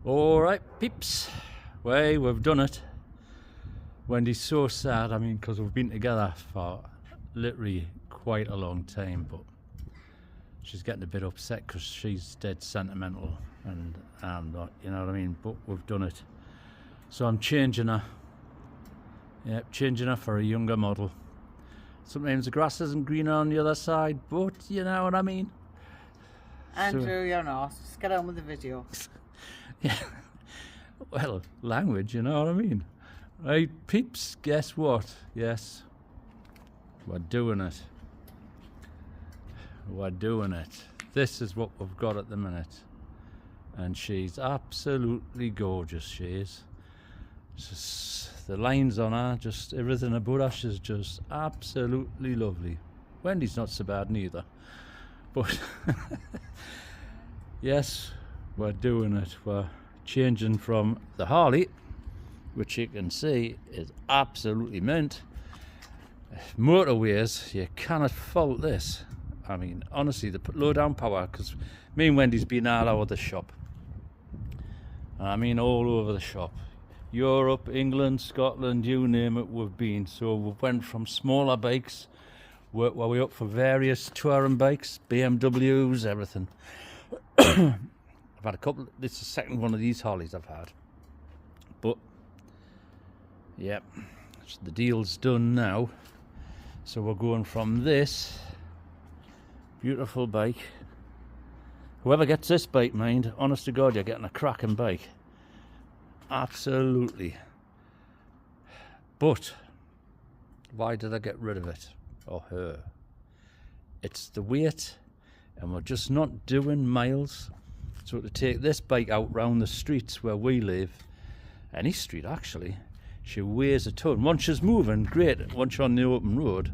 Alright peeps, well, we've done it. Wendy's so sad, I mean, because we've been together for literally quite a long time, but she's getting a bit upset because she's dead sentimental and I'm not, you know what I mean, but we've done it. So I'm changing her. Yep, changing her for a younger model. Sometimes the grass isn't greener on the other side, but you know what I mean. Andrew, so, you're not. Just get on with the video. Yeah. Well, language, you know what I mean. Right, peeps, guess what? Yes. We're doing it. We're doing it. This is what we've got at the minute. And she's absolutely gorgeous, she is. Just the lines on her, just everything about her, she's just absolutely lovely. Wendy's not so bad neither. But yes, we're doing it. We're changing from the Harley, which you can see is absolutely mint. Motorways, you cannot fault this. I mean, honestly, the low down power, because me and Wendy's been all over the shop. I mean, all over the shop. Europe, England, Scotland, you name it, we've been. So we went from smaller bikes, worked our way up for various touring bikes, BMWs, everything. I've had a couple, this is the second one of these Harleys I've had. But, yep, so the deal's done now. So we're going from this beautiful bike. Whoever gets this bike, mind, honest to God, you're getting a cracking bike. Absolutely. But why did I get rid of it or her? It's the weight, and we're just not doing miles. So to take this bike out round the streets where we live, any street actually, she weighs a ton. Once she's moving, great, once you're on the open road,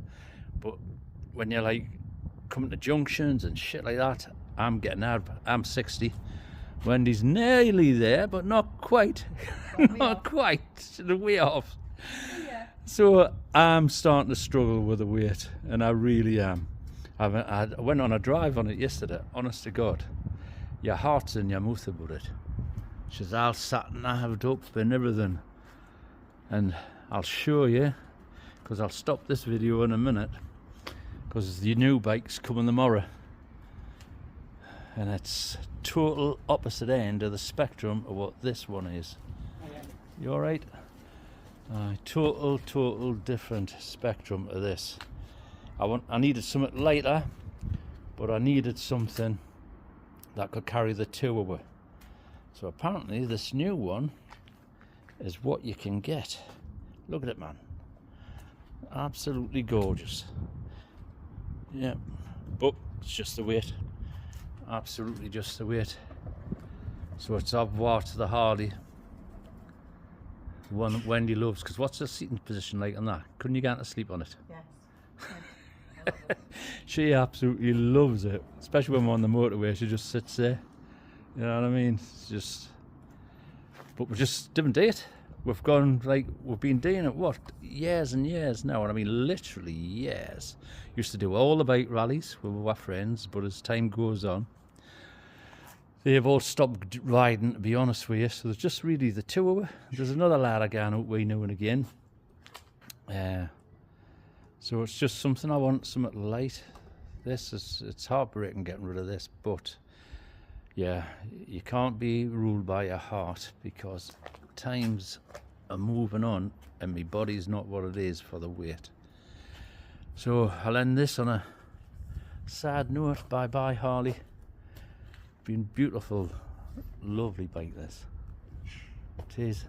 but when you're like coming to junctions and shit like that, I'm getting out. I'm 60. Wendy's nearly there, but not quite. Not quite. The way off. Yeah. So I'm starting to struggle with the weight, and I really am. I went on a drive on it yesterday, honest to God. Your heart's in your mouth about it. She's all sat and halved up and everything. And I'll show you, because I'll stop this video in a minute, because the new bike's coming tomorrow. And it's total opposite end of the spectrum of what this one is. You alright? Total different spectrum of this. I needed something lighter, but I needed something that could carry the two away. So apparently this new one is what you can get. Look at it, man. Absolutely gorgeous. Yeah, but it's just the weight. Absolutely just the weight. So it's au revoir to the Harley, the one that Wendy loves. Because what's the seating position like on that? Couldn't you get to sleep on it? Yes. She absolutely loves it, especially when we're on the motorway. She just sits there, you know what I mean? It's just, but we just didn't do it. We've gone, like, we've been doing it, what, years and years now, and I mean literally years. Used to do all the bike rallies with our friends, but as time goes on, they've all stopped riding, to be honest with you. So there's just really the two of us. There's another lad I going out with now and again. So it's just something I want, something light. It's heartbreaking getting rid of this, but yeah, you can't be ruled by your heart, because times are moving on and my body's not what it is for the weight. So I'll end this on a sad note. Bye bye Harley. Been beautiful, lovely bike this. It is.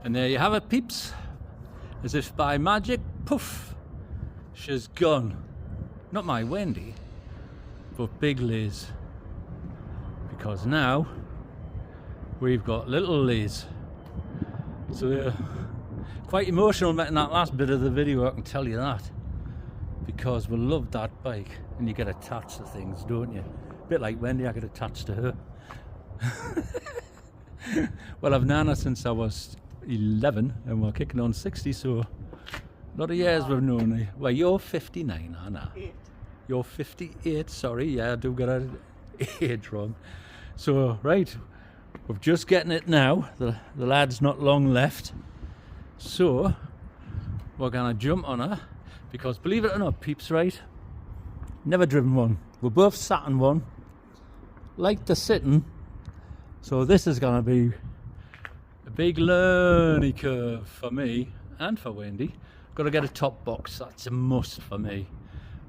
And there you have it, peeps. As if by magic, poof, she's gone. Not my Wendy, but Big Liz. Because now we've got little Liz. So quite emotional making that last bit of the video, I can tell you that. Because we love that bike, and you get attached to things, don't you? A bit like Wendy, I get attached to her. Well, I've known her since I was 11, and we're kicking on 60, so a lot of years we've known her. Well, you're 59, Anna. You're 58, sorry, yeah, I do get an age wrong. So, right, we're just getting it now. The lad's not long left. So, we're going to jump on her. Because believe it or not, peeps, right? Never driven one. We're both sat in one. Like the sitting. So this is going to be a big learning curve for me and for Wendy. Got to get a top box. That's a must for me.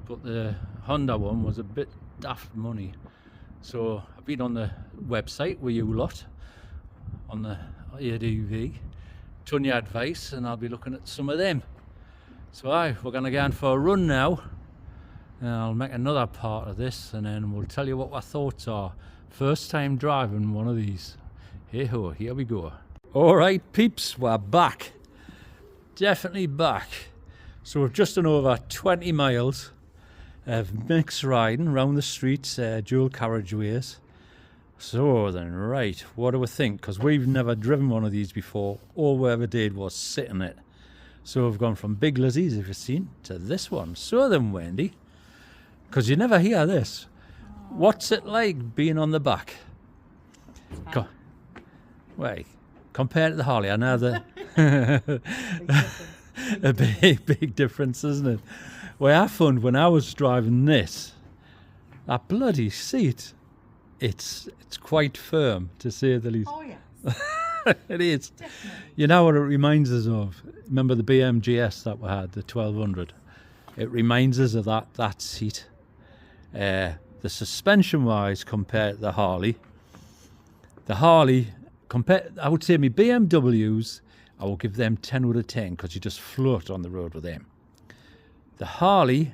But the Honda one was a bit daft money. So I've been on the website with you lot on the ADV. Touring advice, and I'll be looking at some of them. So we're going to go on for a run now, and I'll make another part of this, and then we'll tell you what our thoughts are. First time driving one of these. Hey ho, here we go. Alright peeps, we're back. Definitely back. So we've just done over 20 miles of mixed riding around the streets, dual carriageways. So then, right, what do we think? Because we've never driven one of these before. All we ever did was sit in it. So we've gone from big Lizzie's, if you've seen, to this one. So then, Wendy, because you never hear this, what's it like being on the back? Wait, compared to the Harley, I know that a big difference, isn't it? Well, I found when I was driving this, that bloody seat, it's quite firm, to say the least. Oh, yes. It is. Definitely. You know what it reminds us of? Remember the BMGS that we had, the 1200? It reminds us of that seat. The suspension-wise, compared to the Harley, I would say my BMWs, I will give them 10 out of 10 because you just float on the road with them. The Harley,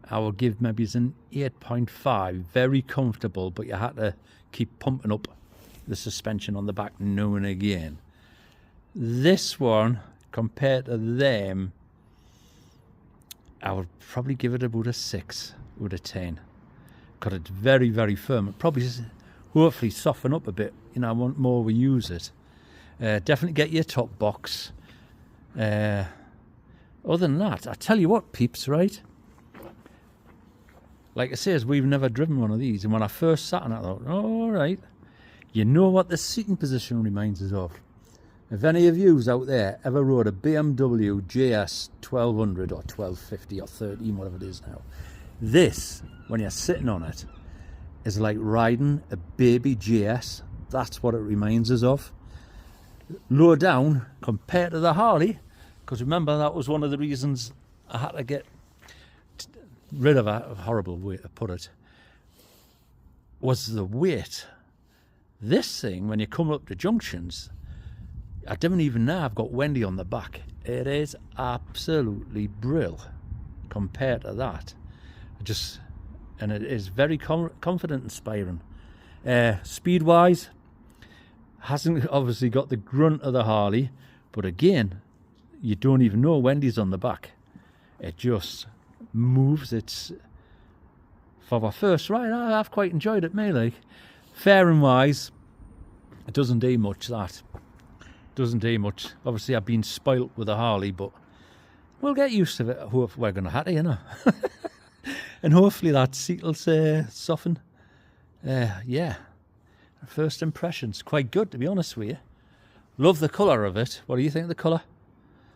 I will give maybe as an 8.5, very comfortable, but you had to keep pumping up the suspension on the back now and again. This one, compared to them, I would probably give it about a 6 out of 10. Because it's very, very firm. It probably hopefully soften up a bit. You know, I want more we use it. Definitely get your top box. Other than that, I tell you what, peeps, right? Like I say, we've never driven one of these. And when I first sat on it, I thought, all right. You know what the seating position reminds us of? If any of yous out there ever rode a BMW GS 1200 or 1250 or 13, whatever it is now, this, when you're sitting on it, is like riding a baby GS. That's what it reminds us of. Low down compared to the Harley, because remember that was one of the reasons I had to get rid of a horrible way to put it, was the weight. This thing, when you come up to junctions, I don't even know I've got Wendy on the back. It is absolutely brill compared to that. And it is very confident inspiring. Speed wise, hasn't obviously got the grunt of the Harley, but again, you don't even know Wendy's on the back. It just moves. It's for our first ride. I've quite enjoyed it, me like. Fairing wise, it doesn't do much. That doesn't do much. Obviously, I've been spoilt with a Harley, but we'll get used to it. Hopefully, we're going to have to, you know. And hopefully that seat will soften. Yeah. First impressions, quite good, to be honest with you. Love the colour of it. What do you think of the colour?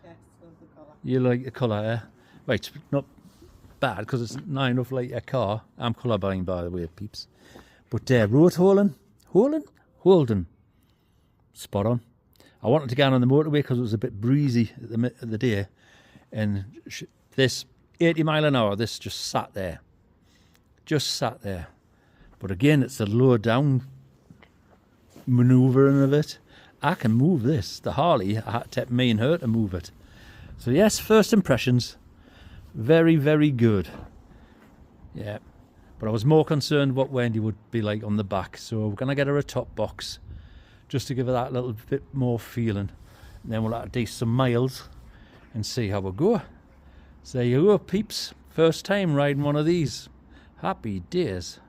Yes, love the colour. You like the colour, eh? Right, it's not bad because it's not enough like a car. I'm colourblind, by the way, peeps. But road holding, spot on. I wanted to get on the motorway because it was a bit breezy at the day, and this 80 mile an hour, this just sat there. But again, it's the low down manoeuvring of it. I can move this. The Harley, I had to take me and her to move it. So yes, first impressions, very, very good. Yeah. But I was more concerned what Wendy would be like on the back. So we're going to get her a top box just to give her that little bit more feeling. And then we'll have to do some miles and see how we go. So there you go, peeps. First time riding one of these. Happy days.